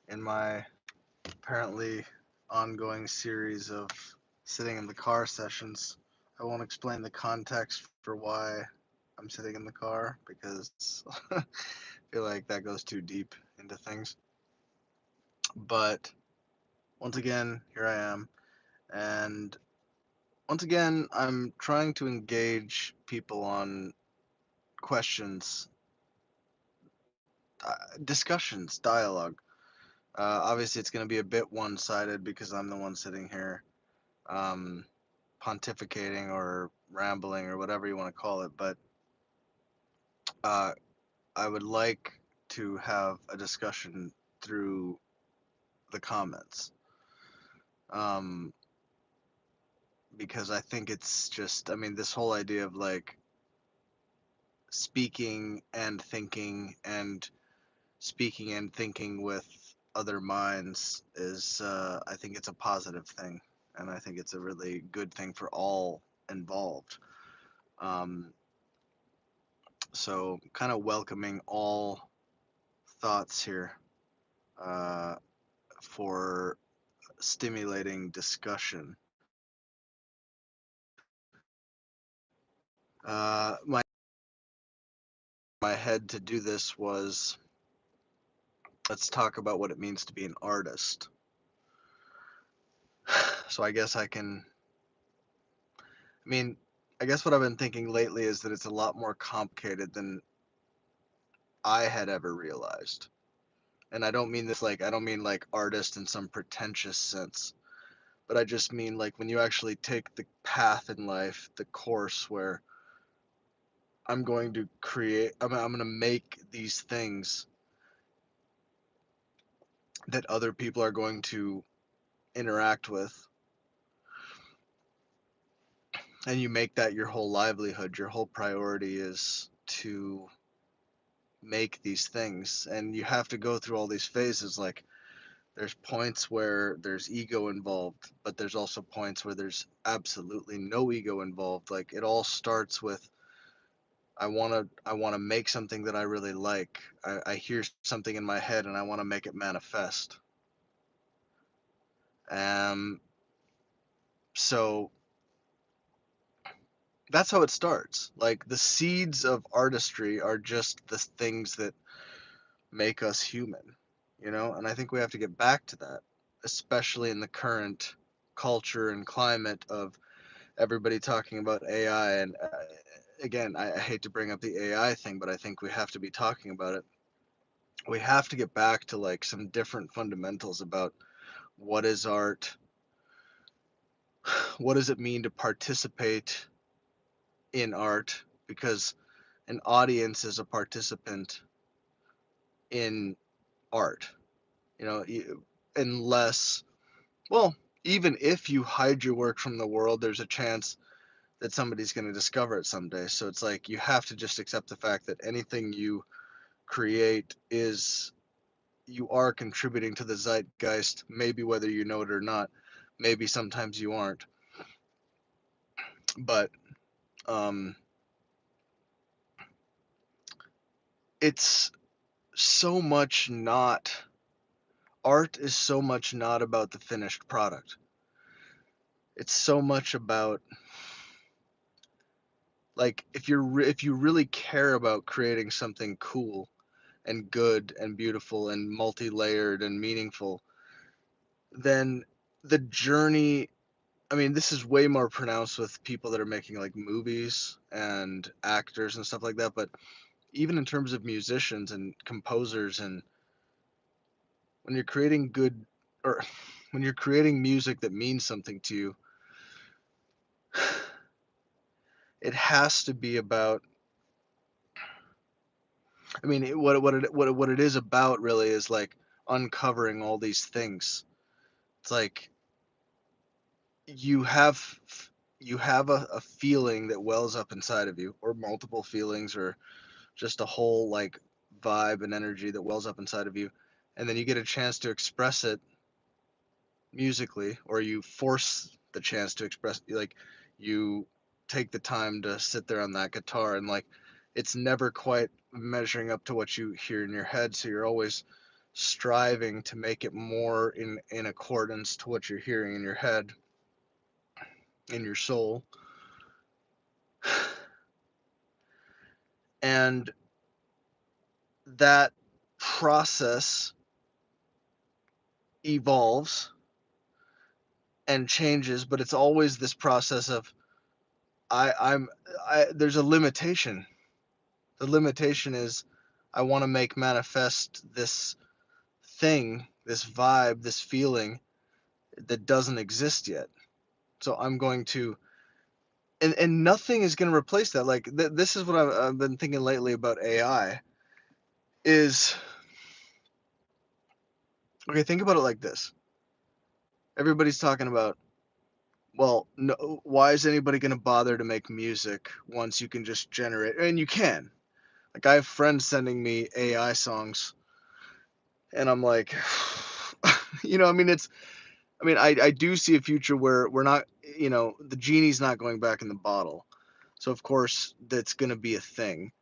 in my apparently ongoing series of sitting in the car sessions. I won't explain the context for why I'm sitting in the car because I feel like that goes too deep into things. But once again, here I am. And once again, I'm trying to engage people on questions, discussions, dialogue. Obviously, it's going to be a bit one sided because I'm the one sitting here um, pontificating or rambling or whatever you want to call it. But uh, I would like to have a discussion through the comments um, because I think it's just, I mean, this whole idea of like speaking and thinking and speaking and thinking with other minds is, I think it's a positive thing. And I think it's a really good thing for all involved. Um, so, kind of welcoming all thoughts here uh, for stimulating discussion. My my head to do this was let's talk about what it means to be an artist. So I guess I can. I mean, I guess what I've been thinking lately is that it's a lot more complicated than I had ever realized. And I don't mean this like I don't mean like artist in some pretentious sense, but I just mean like when you actually take the path in life, the course where I'm going to create, I'm going to make these things that other people are going to interact with, and you make that your whole livelihood, your whole priority is to make these things, and you have to go through all these phases. Like there's points where there's ego involved, but there's also points where there's absolutely no ego involved. Like it all starts with I want to make something that I really like. I hear something in my head and I want to make it manifest. Um, so that's how it starts. Like the seeds of artistry are just the things that make us human, you know? And I think we have to get back to that, especially in the current culture and climate of everybody talking about AI. And again, I hate to bring up the AI thing, but I think we have to be talking about it. We have to get back to like some different fundamentals about what is art, what does it mean to participate in art, because an audience is a participant in art, you know, unless, well, even if you hide your work from the world, there's a chance that somebody's going to discover it someday. So it's like you have to just accept the fact that anything you create is, you are contributing to the zeitgeist, maybe whether you know it or not. Maybe sometimes you aren't. But um, it's so much not, art is so much not about the finished product. It's so much about, like, if you really care about creating something cool and good and beautiful and multi-layered and meaningful, then the journey, I mean, this is way more pronounced with people that are making like movies and actors and stuff like that, but even in terms of musicians and composers, and when you're creating good, or when you're creating music that means something to you, it has to be about, I mean, what it is about really is like uncovering all these things. It's like you have you have a feeling that wells up inside of you, or multiple feelings, or just a whole like vibe and energy that wells up inside of you, and then you get a chance to express it musically, or you force the chance to express, like you take the time to sit there on that guitar, and like it's never quite measuring up to what you hear in your head, so you're always striving to make it more in accordance to what you're hearing in your head, in your soul. And that process evolves and changes, but it's always this process of there's a limitation. The limitation is I want to make manifest this thing, this vibe, this feeling that doesn't exist yet. So I'm going to, and nothing is going to replace that. Like this is what I've been thinking lately about AI is, okay, think about it like this. Everybody's talking about, well, no, why is anybody going to bother to make music once you can just generate? And you can. Like I have friends sending me AI songs, and I'm like, I mean, I do see a future where we're not, the genie's not going back in the bottle. So of course that's going to be a thing.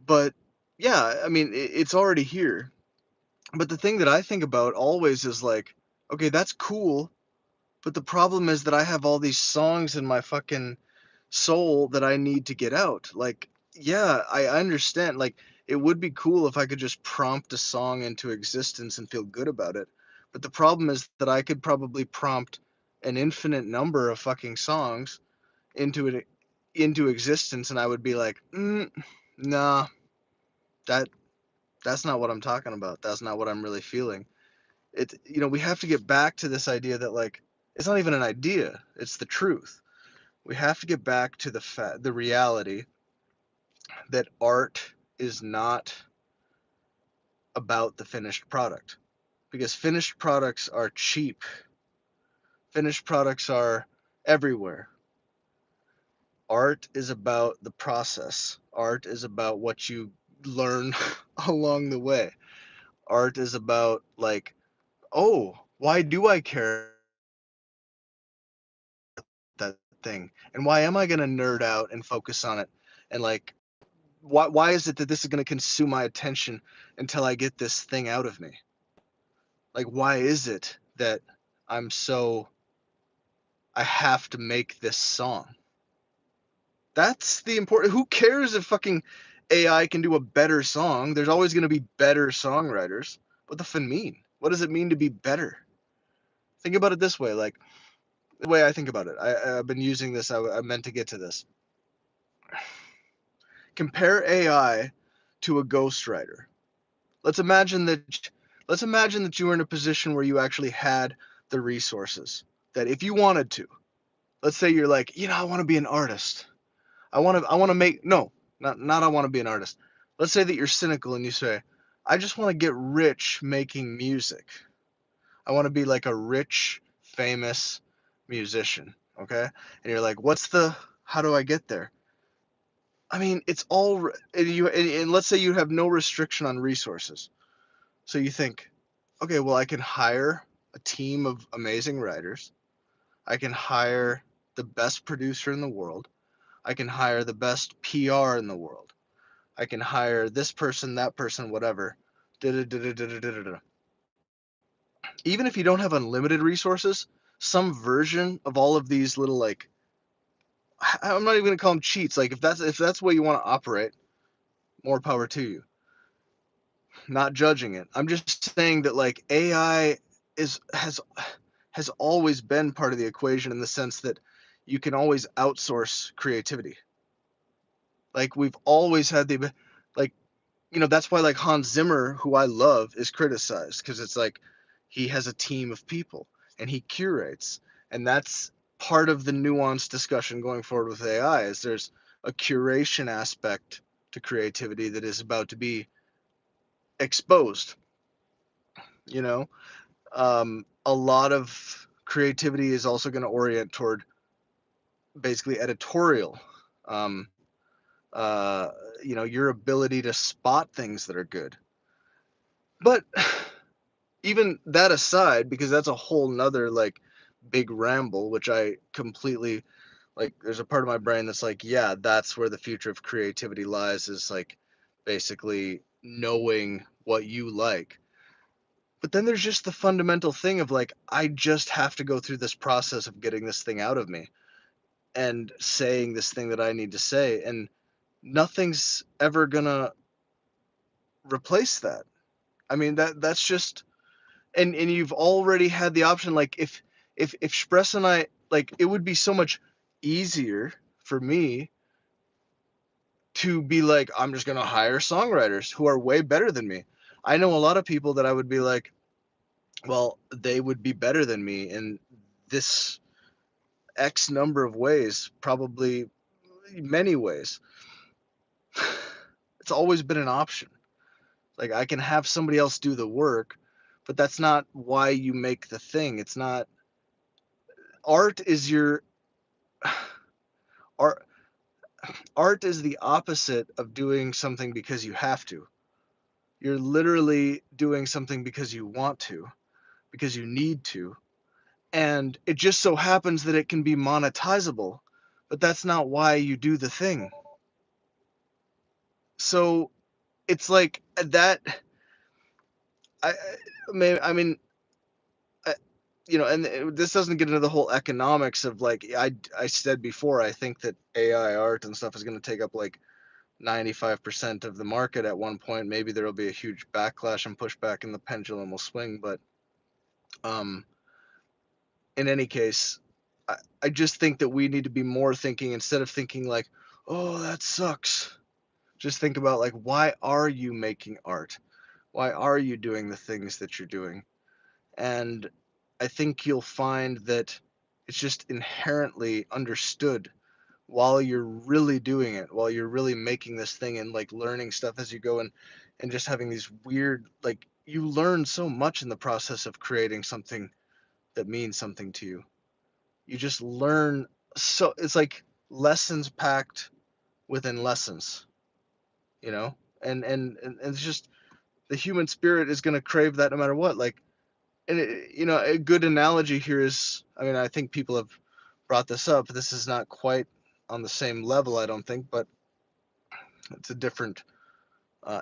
But yeah, I mean, it's already here. But the thing that I think about always is like, okay, that's cool. But the problem is that I have all these songs in my fucking soul that I need to get out. Like, yeah, I understand. Like, it would be cool if I could just prompt a song into existence and feel good about it. But the problem is that I could probably prompt an infinite number of fucking songs into it into existence, and I would be like, nah, that that's not what I'm talking about. That's not what I'm really feeling. We have to get back to this idea that like it's not even an idea; it's the truth. We have to get back to the reality that art is not about the finished product, because finished products are cheap. Finished products are everywhere. Art is about the process. Art is about what you learn along the way. Art is about like, oh, why do I care about that thing? And why am I going to nerd out and focus on it? And like, why is it that this is going to consume my attention until I get this thing out of me? Like, why is it that I'm so, I have to make this song? That's the important. Who cares if fucking AI can do a better song? There's always going to be better songwriters. What the fuck mean? What does it mean to be better? Think about it this way. Like, the way I think about it, I've been using this. I meant to get to this. Compare AI to a ghostwriter. Let's imagine that. Let's imagine that you were in a position where you actually had the resources. That if you wanted to, let's say you're like, I want to be an artist. I want to make no, not I want to be an artist. Let's say that you're cynical and you say, I just want to get rich making music. I want to be like a rich, famous musician, okay? And you're like, how do I get there? I mean, it's all and let's say you have no restriction on resources. So you think, okay, well I can hire a team of amazing writers. I can hire the best producer in the world. I can hire the best PR in the world. I can hire this person, that person, whatever. Even if you don't have unlimited resources, some version of all of these little like I'm not even gonna call them cheats. Like if that's the way you want to operate, more power to you. Not judging it. I'm just saying that like AI is has always been part of the equation in the sense that you can always outsource creativity. Like we've always had like that's why like Hans Zimmer, who I love, is criticized because it's like he has a team of people and he curates, and that's part of the nuanced discussion going forward with AI. Is there's a curation aspect to creativity that is about to be exposed. You know, a lot of creativity is also going to orient toward basically editorial. Um, your ability to spot things that are good, but even that aside, because that's a whole nother like big ramble, which I completely like. There's a part of my brain that's like, yeah, that's where the future of creativity lies, is like basically knowing what you like. But then there's just the fundamental thing of like, I just have to go through this process of getting this thing out of me and saying this thing that I need to say. And nothing's ever gonna replace that. I mean, that's just, and you've already had the option. Like if Spress and I, like, it would be so much easier for me to be like, I'm just gonna hire songwriters who are way better than me. I know a lot of people that I would be like, well, they would be better than me in this X number of ways, probably many ways. It's always been an option. Like, I can have somebody else do the work, but that's not why you make the thing. It's not. Art is your art. Art is the opposite of doing something because you have to. You're literally doing something because you want to, because you need to, and it just so happens that it can be monetizable, but that's not why you do the thing. So it's like that. I mean, I, and this doesn't get into the whole economics of, like, I said before, I think that AI art and stuff is going to take up like 95% of the market at one point. Maybe there will be a huge backlash and pushback, and the pendulum will swing. But um, in any case, I just think that we need to be more thinking, instead of thinking like, oh, that sucks. Just think about, like, why are you making art? Why are you doing the things that you're doing? And I think you'll find that it's just inherently understood while you're really doing it, while you're really making this thing and like learning stuff as you go, and just having these weird, like, you learn so much in the process of creating something that means something to you. You just learn, so it's like lessons packed within lessons, you know? And it's just, the human spirit is going to crave that no matter what. Like, and a good analogy here is, I mean, I think people have brought this up. This is not quite on the same level, I don't think, but it's a different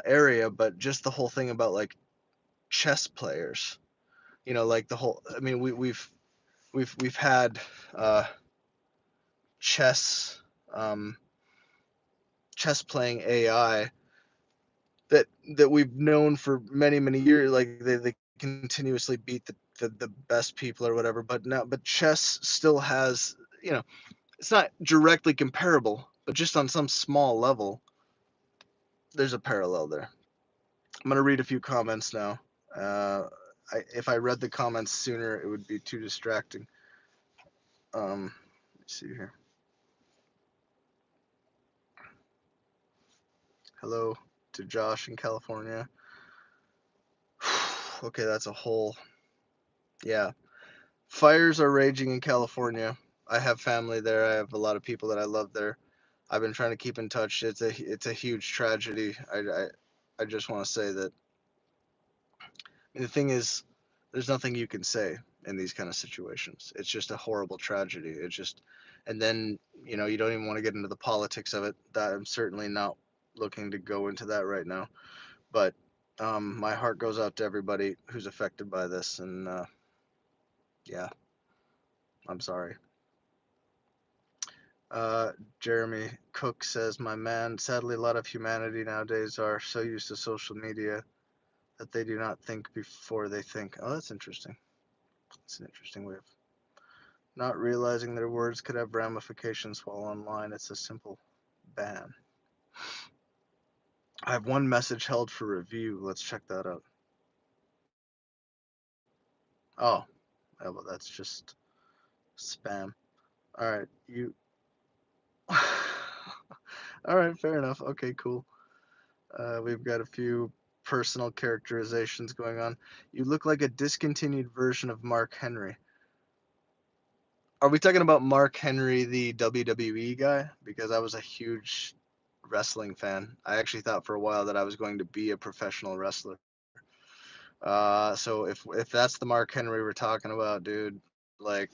area. But just the whole thing about like chess players, like the whole. I mean, we've had uh, chess um, chess playing AI that we've known for many years. Like they continuously beat the best people or whatever. But chess still has, it's not directly comparable, but just on some small level, there's a parallel there. I'm gonna read a few comments now. If I read the comments sooner, it would be too distracting. Let's see here. Hello to Josh in California. Okay, that's a whole. Yeah, fires are raging in California. I have family there. I have a lot of people that I love there. I've been trying to keep in touch. It's a huge tragedy. I just want to say that, the thing is, there's nothing you can say in these kind of situations. It's just a horrible tragedy. It's just, and then, you don't even want to get into the politics of it. That I'm certainly not looking to go into that right now. But my heart goes out to everybody who's affected by this, and yeah, I'm sorry. Uh, Jeremy Cook says, "My man, sadly, a lot of humanity nowadays are so used to social media that they do not think before they think." Oh, that's interesting. That's an interesting way of not realizing their words could have ramifications while online. It's a simple ban. I have one message held for review. Let's check that out. Oh, yeah, well, that's just spam. All right, you. All right, fair enough. Okay, cool. We've got a few personal characterizations going on. You look like a discontinued version of Mark Henry. Are we talking about Mark Henry, the WWE guy? Because I was a huge wrestling fan. I actually thought for a while that I was going to be a professional wrestler. So if that's the Mark Henry we're talking about, dude, like,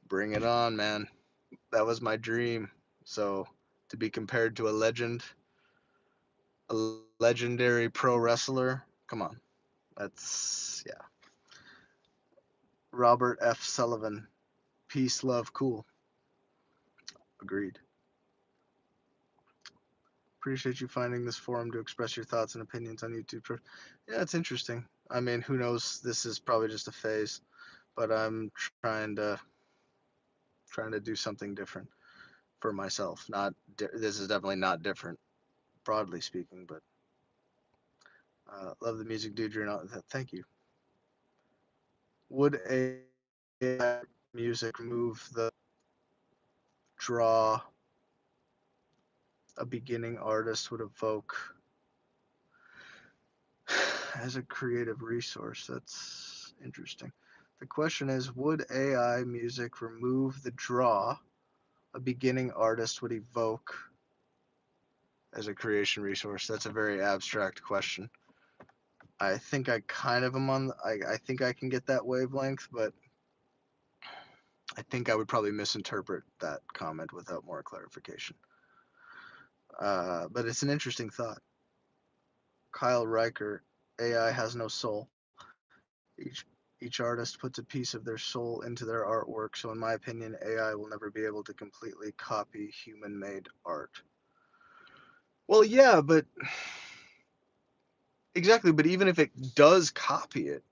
bring it on, man. That was my dream. So to be compared to a legendary pro wrestler, come on. Yeah. Robert F. Sullivan. Peace, love, cool. Agreed. Appreciate you finding this forum to express your thoughts and opinions on YouTube. Yeah, it's interesting. I mean, who knows? This is probably just a phase, but I'm trying to do something different for myself. Not this is definitely not different, broadly speaking, but love the music, dude. You're not. Thank you. Would AI music remove the draw a beginning artist would evoke as a creative resource? That's interesting. The question is, would AI music remove the draw a beginning artist would evoke as a creation resource? That's a very abstract question. I think I kind of am on. I think I can get that wavelength, but I think I would probably misinterpret that comment without more clarification. But it's an interesting thought. Kyle Riker, AI has no soul. Each each artist puts a piece of their soul into their artwork, so in my opinion, AI will never be able to completely copy human-made art. Well, yeah, but exactly, but even if it does copy it,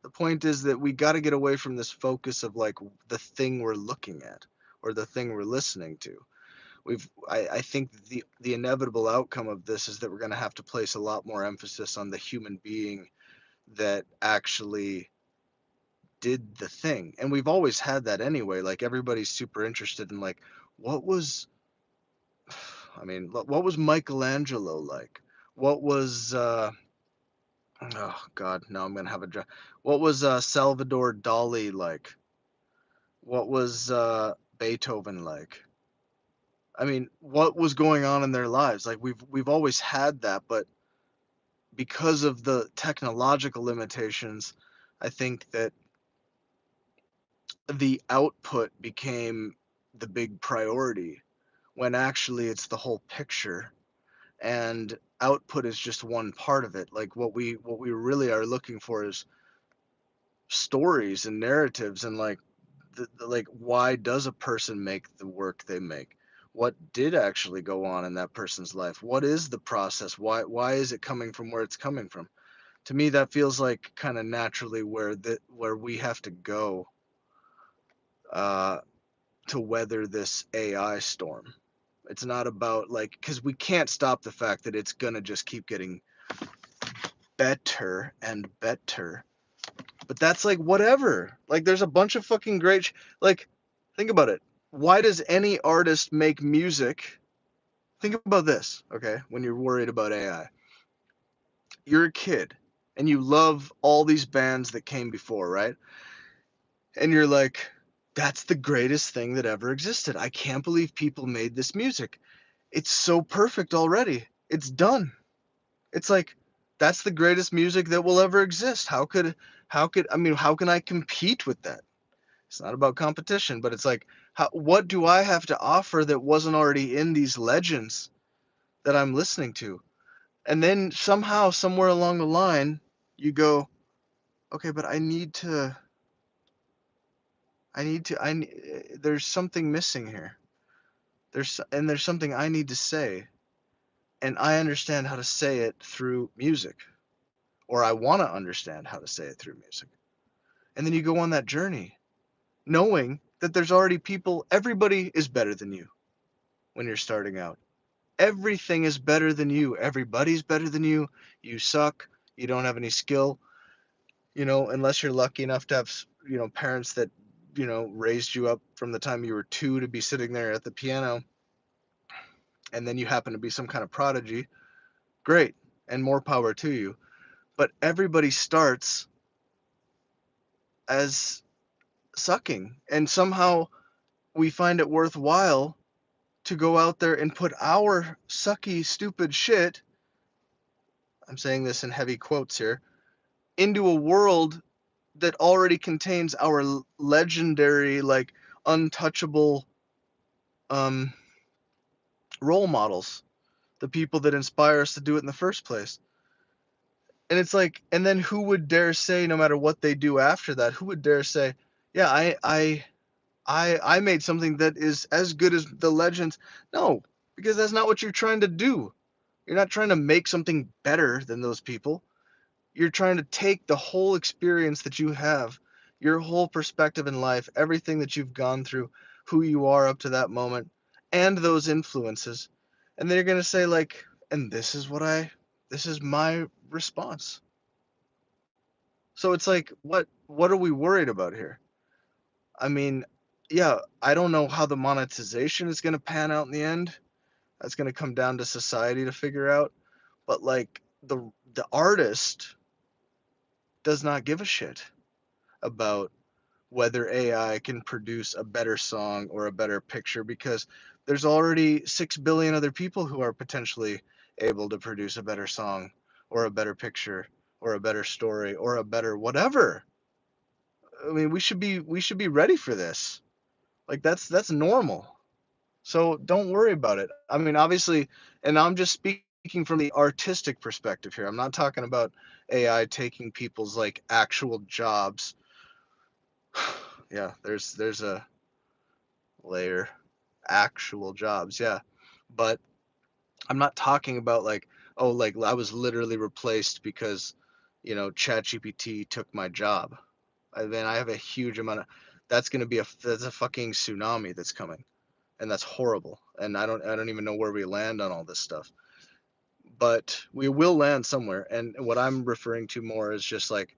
the point is that we got to get away from this focus of like the thing we're looking at or the thing we're listening to. I think the inevitable outcome of this is that we're going to have to place a lot more emphasis on the human being that actually did the thing. And we've always had that anyway. Like everybody's super interested in like what was I mean, what was Michelangelo like? What was oh god, now I'm going to have a what was Salvador Dali like? What was Beethoven like? I mean, what was going on in their lives? Like we've always had that, but because of the technological limitations, I think that the output became the big priority when actually it's the whole picture, and output is just one part of it. Like what we really are looking for is stories and narratives and like like why does a person make the work they make? What did actually go on in that person's life? What is the process? Why is it coming from where it's coming from? To me that feels like kind of naturally where we have to go uh, to weather this AI storm. It's not about like because we can't stop the fact that it's gonna just keep getting better and better. But that's like whatever. Like there's a bunch of fucking like think about it. Why does any artist make music? Think about this, okay? When you're worried about AI. You're a kid and you love all these bands that came before, right? And you're like, that's the greatest thing that ever existed. I can't believe people made this music. It's so perfect already. It's done. It's like that's the greatest music that will ever exist. How could I mean how can I compete with that? It's not about competition, but it's like what do I have to offer that wasn't already in these legends that I'm listening to? And then somehow somewhere along the line you go, okay, but there's something missing here. There's something I need to say, and I understand how to say it through music, or I want to understand how to say it through music. And then you go on that journey, knowing that there's already people. Everybody is better than you when you're starting out. Everything is better than you. Everybody's better than you. You suck. You don't have any skill. Unless you're lucky enough to have parents that raised you up from the time you were 2 to be sitting there at the piano, and then you happen to be some kind of prodigy. Great, and more power to you. But everybody starts as sucking, and somehow we find it worthwhile to go out there and put our sucky stupid shit, I'm saying this in heavy quotes here, into a world that already contains our legendary, like, untouchable um role models, the people that inspire us to do it in the first place. And it's like, and then who would dare say, no matter what they do after that, who would dare say, yeah, I made something that is as good as the legends? No, because that's not what you're trying to do. You're not trying to make something better than those people. You're trying to take the whole experience that you have, your whole perspective in life, everything that you've gone through, who you are up to that moment, and those influences. And then you're going to say, like, and this is my response. So it's like, what are we worried about here? I mean, yeah, I don't know how the monetization is going to pan out in the end. That's going to come down to society to figure out. But like the artist does not give a shit about whether AI can produce a better song or a better picture, because there's already 6 billion other people who are potentially able to produce a better song or a better picture or a better story or a better whatever. I mean, we should be ready for this. Like that's normal. So don't worry about it. I mean, obviously, and I'm just speaking from the artistic perspective here. I'm not talking about AI taking people's like actual jobs. Yeah, there's a layer. Actual jobs, yeah. But I'm not talking about like, oh, like I was literally replaced because, ChatGPT took my job. Then I have a huge amount of that's going to be that's a fucking tsunami that's coming, and that's horrible. And I don't even know where we land on all this stuff. But we will land somewhere. And what I'm referring to more is just like,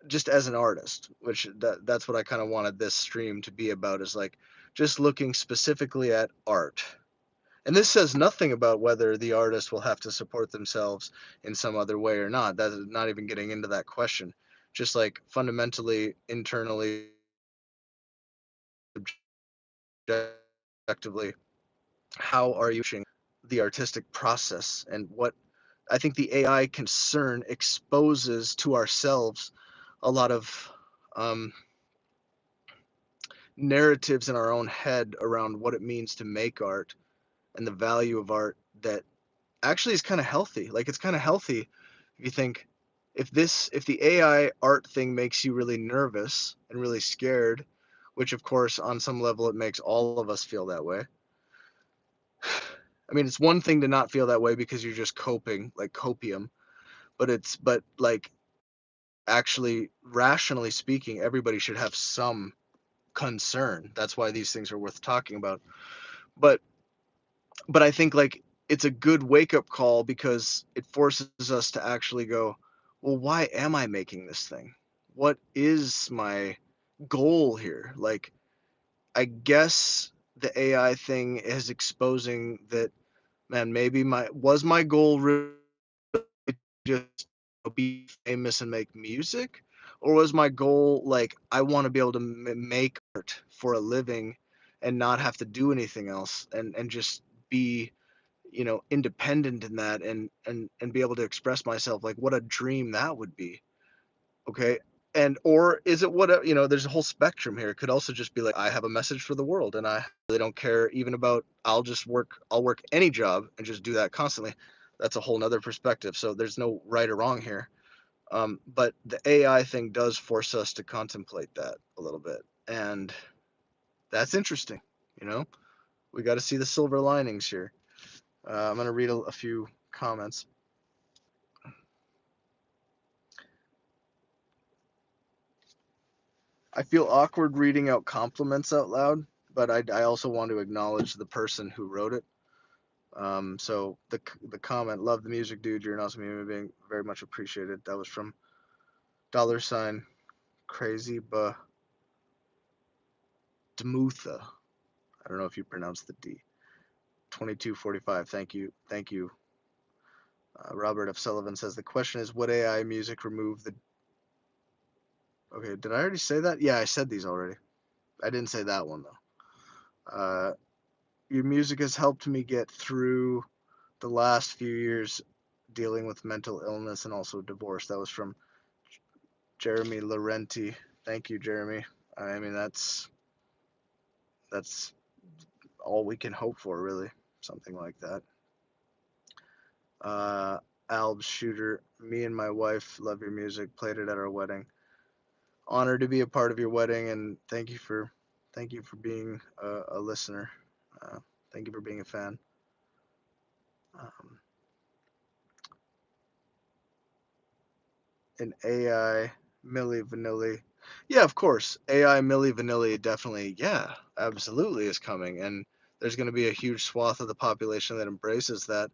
just as an artist, which that's what I kind of wanted this stream to be about, is like just looking specifically at art. And this says nothing about whether the artist will have to support themselves in some other way or not. That's not even getting into that question. Just like fundamentally, internally, objectively, how are you the artistic process? And what I think the AI concern exposes to ourselves a lot of um, narratives in our own head around what it means to make art and the value of art that actually is kind of healthy. Like it's kind of healthy if you think, if the AI art thing makes you really nervous and really scared, which of course on some level it makes all of us feel that way. I mean, it's one thing to not feel that way because you're just coping, like copium, but like actually rationally speaking, everybody should have some concern. That's why these things are worth talking about. But I think like it's a good wake up call because it forces us to actually go, well, why am I making this thing? What is my goal here? Like, I guess the AI thing is exposing that, man, maybe my goal really just be famous and make music, or was my goal like I want to be able to make art for a living and not have to do anything else, and just be, independent in that, and be able to express myself? Like, what a dream that would be. Okay. And or is it what, there's a whole spectrum here. It could also just be like, I have a message for the world and I really don't care even about, I'll work any job and just do that constantly. That's a whole nother perspective. So there's no right or wrong here. But the AI thing does force us to contemplate that a little bit. And that's interesting. You know, we got to see the silver linings here. I'm going to read a few comments. I feel awkward reading out compliments out loud, but I also want to acknowledge the person who wrote it. So the comment, love the music, dude. You're an awesome human being. Very much appreciated. That was from $ crazy Demutha. I don't know if you pronounced the D. 2245. Thank you. Thank you. Robert F. Sullivan says the question is, would AI music remove the. Okay, did I already say that? Yeah, I said these already. I didn't say that one though. Your music has helped me get through the last few years dealing with mental illness and also divorce. That was from Jeremy Laurenti. Thank you, Jeremy. I mean, that's all we can hope for, really. Something like that. Alb Shooter. Me and my wife love your music. Played it at our wedding. Honored to be a part of your wedding, and thank you for being a listener. Uh, Thank you for being a fan. Um, an AI Milli Vanilli. Yeah, of course. AI Milli Vanilli definitely, yeah, absolutely is coming. And there's going to be a huge swath of the population that embraces that.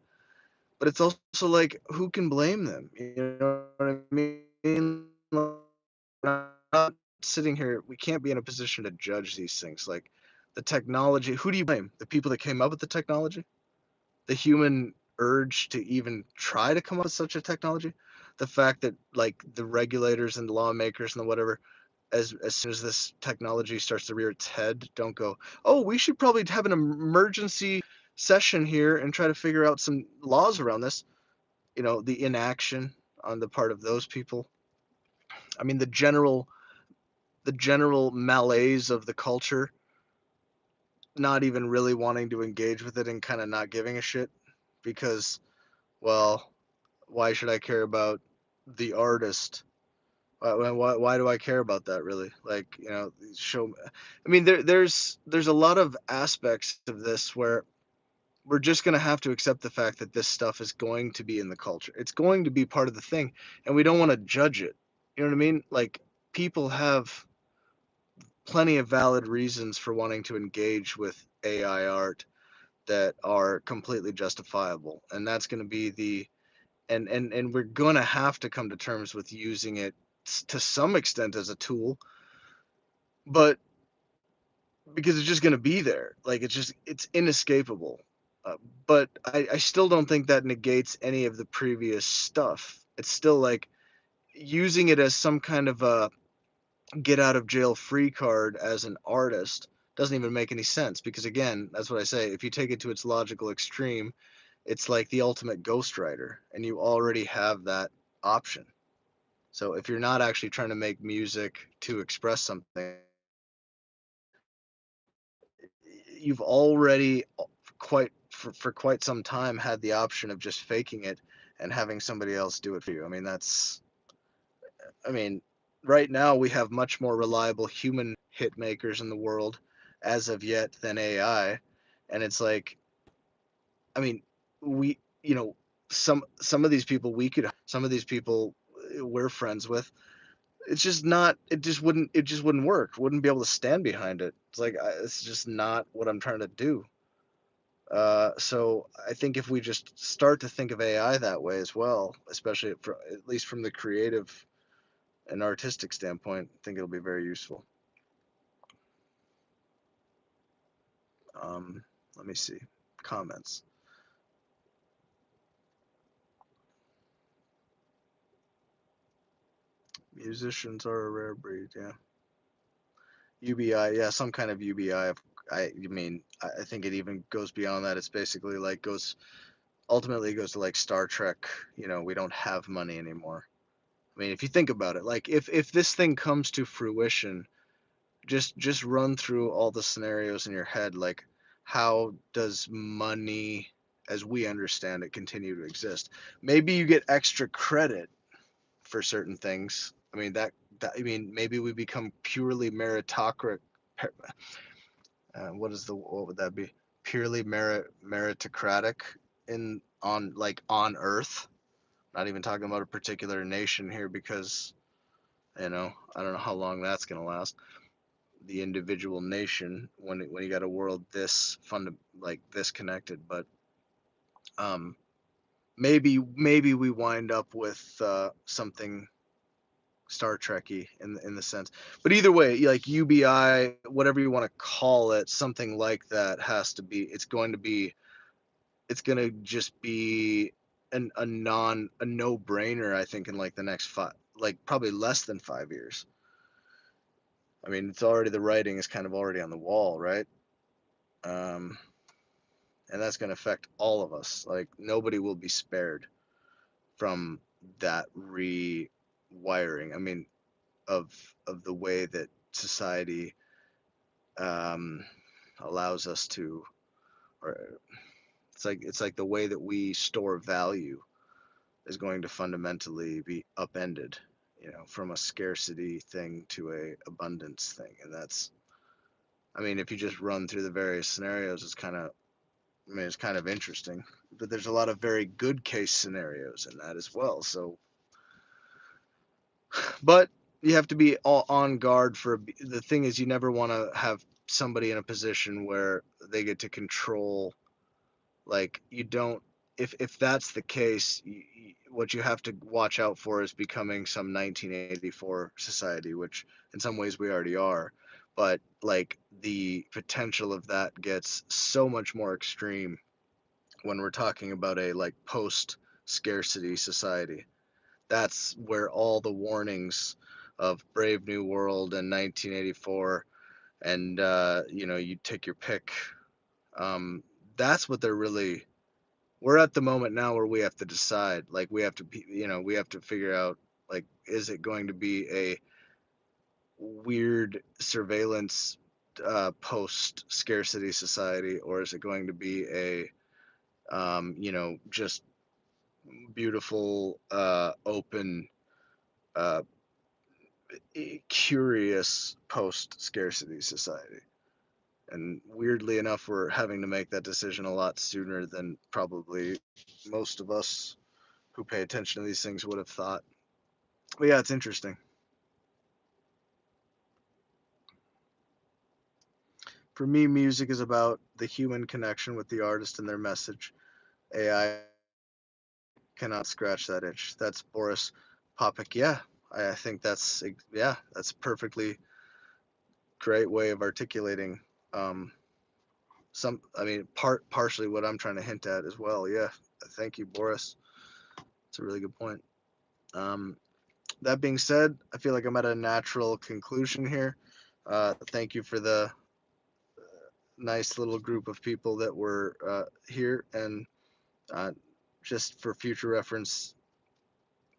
But it's also like, who can blame them? You know what I mean? Like, not sitting here, we can't be in a position to judge these things. Like the technology, who do you blame? The people that came up with the technology? The human urge to even try to come up with such a technology? The fact that like the regulators and the lawmakers and the whatever, as soon as this technology starts to rear its head, don't go, oh, we should probably have an emergency session here and try to figure out some laws around this. You know, the inaction on the part of those people. I mean, the general malaise of the culture, not even really wanting to engage with it and kind of not giving a shit because, well, why should I care about the artist? Why do I care about that really? Like, you know, show. I mean, there's a lot of aspects of this where we're just gonna have to accept the fact that this stuff is going to be in the culture. It's going to be part of the thing, and we don't want to judge it. You know what I mean? Like, people have plenty of valid reasons for wanting to engage with AI art that are completely justifiable, and that's going to be the and we're going to have to come to terms with using it to some extent as a tool, but because it's just going to be there, like it's inescapable. uh, but I still don't think that negates any of the previous stuff. It's still like using it as some kind of a get out of jail free card as an artist doesn't even make any sense, because again, that's what I say, if you take it to its logical extreme, it's like the ultimate ghostwriter, and you already have that option. So if you're not actually trying to make music to express something, you've already for quite some time had the option of just faking it and having somebody else do it for you. I mean, right now we have much more reliable human hit makers in the world as of yet than AI. And it's like, I mean, we, you know, some of these people we could some of these people we're friends with. It's just not. It just wouldn't work. Wouldn't be able to stand behind it. It's like it's just not what I'm trying to do. So I think if we just start to think of AI that way as well, especially at least from the creative and artistic standpoint, I think it'll be very useful. Um, Let me see. Comments. Musicians are a rare breed. Yeah. UBI. Yeah, some kind of UBI. I mean, I think it even goes beyond that. It's basically like goes ultimately it goes to like Star Trek. You know, we don't have money anymore. I mean, if you think about it, like if this thing comes to fruition, just run through all the scenarios in your head. Like, how does money, as we understand it, continue to exist? Maybe you get extra credit for certain things. I mean I mean, maybe we become purely meritocratic. What would that be? Purely meritocratic in on like on Earth. Not even talking about a particular nation here, because I don't know how long that's gonna last. The individual nation when you got a world this fund like this connected, but um, maybe we wind up with something Star Trekky in the sense. But either way, like UBI, whatever you want to call it, something like that has to be. It's going to just be a no brainer. I think in like the next like probably less than 5 years. I mean, it's already the writing is kind of already on the wall, right? Um, and that's going to affect all of us. Like nobody will be spared from that rewiring. I mean, of the way that society um, allows us to, or it's like the way that we store value. is going to fundamentally be upended, from a scarcity thing to a abundance thing. And that's, I mean, if you just run through the various scenarios, it's kind of interesting. But there's a lot of very good case scenarios in that as well. So, but you have to be all on guard for the thing is you never want to have somebody in a position where they get to control, like you don't, if that's the case, what you have to watch out for is becoming some 1984 society, which in some ways we already are. But like the potential of that gets so much more extreme when we're talking about a like post scarcity society. That's where all the warnings of Brave New World and 1984 and you take your pick. um, that's what they're really, we're at the moment now where we have to decide, like we have to be, we have to figure out, like, is it going to be a weird surveillance post scarcity society, or is it going to be a just beautiful open uh, curious post scarcity society? And weirdly enough, we're having to make that decision a lot sooner than probably most of us who pay attention to these things would have thought. But yeah, it's interesting. For me, music is about the human connection with the artist and their message. AI cannot scratch that itch. That's Boris Popik. Yeah, I think that's a perfectly great way of articulating um, partially what I'm trying to hint at as well. Yeah, thank you, Boris. It's a really good point. Um, that being said, I feel like I'm at a natural conclusion here. Thank you for the nice little group of people that were here, and uh, just for future reference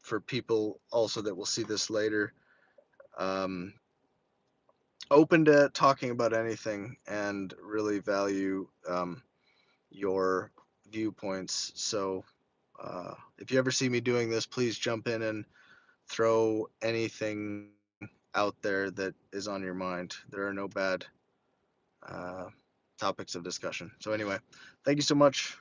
for people also that will see this later, um, open to talking about anything and really value your viewpoints. So if you ever see me doing this, please jump in and throw anything out there that is on your mind. There are no bad uh, topics of discussion. So, anyway, thank you so much.